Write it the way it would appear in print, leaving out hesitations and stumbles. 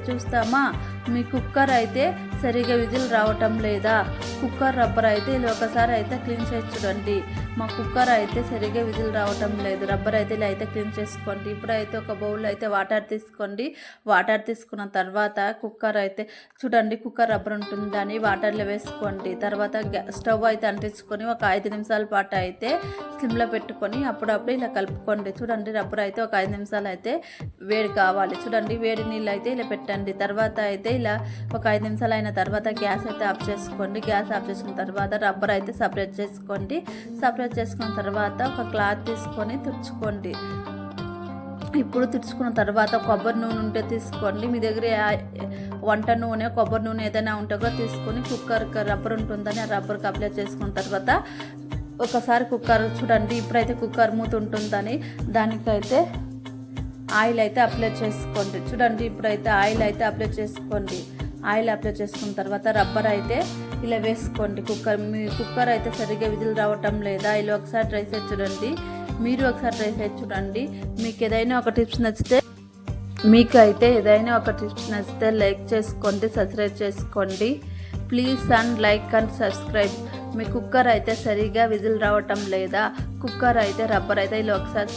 చూస్తామా. మీ cooker అయితే సరిగా whistle రావటం లేదా, కుక్కర్ రబ్బర్ అయితే ఇలా ఒకసారి అయితే క్లీన్ చేసి చూడండి. మా కుక్కర్ అయితే సరిగా విజిల్ రావటం లేదు, రబ్బర్ అయితే ఇలా అయితే క్లీన్ చేసుకోండి. ఇప్పుడైతే ఒక బౌల్లో అయితే వాటర్ తీసుకోండి. వాటర్ తీసుకున్న తర్వాత కుక్కర్ అయితే చూడండి, కుక్కర్ రబ్బర్ ఉంటుందని వాటర్లో వేసుకోండి. తర్వాత స్టవ్ అయితే అంటించుకొని ఒక 5 నిమిషాల పాటు అయితే స్లిమ్లో పెట్టుకొని అప్పుడప్పుడు ఇలా కలుపుకోండి. చూడండి, రబ్బర్ అయితే ఒక 5 నిమిషాలు అయితే వేడి కావాలి. చూడండి, వేడి నీళ్ళు అయితే ఇలా పెట్టండి. తర్వాత అయితే ఇలా ఒక 5 నిమిషాలు అయిన తర్వాత గ్యాస్ అయితే ఆఫ్ చేసుకోండి. గ్యాస్ ఆఫ్ చేసుకున్న తర్వాత రబ్బర్ అయితే సపరేట్ చేసుకోండి. సపరేట్ చేసుకున్న తర్వాత ఒక క్లాత్ తీసుకొని తుడుచుకోండి. ఇప్పుడు తుడుచుకున్న తర్వాత కొబ్బరి నూనె ఉంటే తీసుకోండి. మీ దగ్గర వంట నూనె, కొబ్బరి నూనె ఏదైనా ఉంటే కూడా తీసుకొని కుక్కర్కి రబ్బర్ ఉంటుందని ఆ రబ్బర్కి అప్లై చేసుకున్న తర్వాత ఒకసారి కుక్కర్ చూడండి. ఇప్పుడైతే కుక్కర్ మూత ఉంటుందని దానికైతే ఆయిల్ అయితే అప్లై చేసుకోండి. చూడండి, ఇప్పుడైతే ఆయిల్ అయితే అప్లై చేసుకోండి. ఆయిల్ అప్లై చేసుకున్న తర్వాత రబ్బర్ అయితే ఇలా వేసుకోండి. మీ కుక్కర్ అయితే సరిగ్గా విజిల్ రావటం లేదా, ఇలా ఒకసారి ట్రై చేసి చూడండి. మీరు ఒకసారి ట్రై చేసి చూడండి. మీకు ఏదైనా ఒక టిప్స్ నచ్చితే లైక్ చేసుకోండి, సబ్స్క్రైబ్ చేసుకోండి. Please and like and subscribe. Me cooker అయితే సరిగా విజిల్ రావటం లేదా, కుక్కర్ అయితే రబ్బర్ అయితే ఇలా ఒకసారి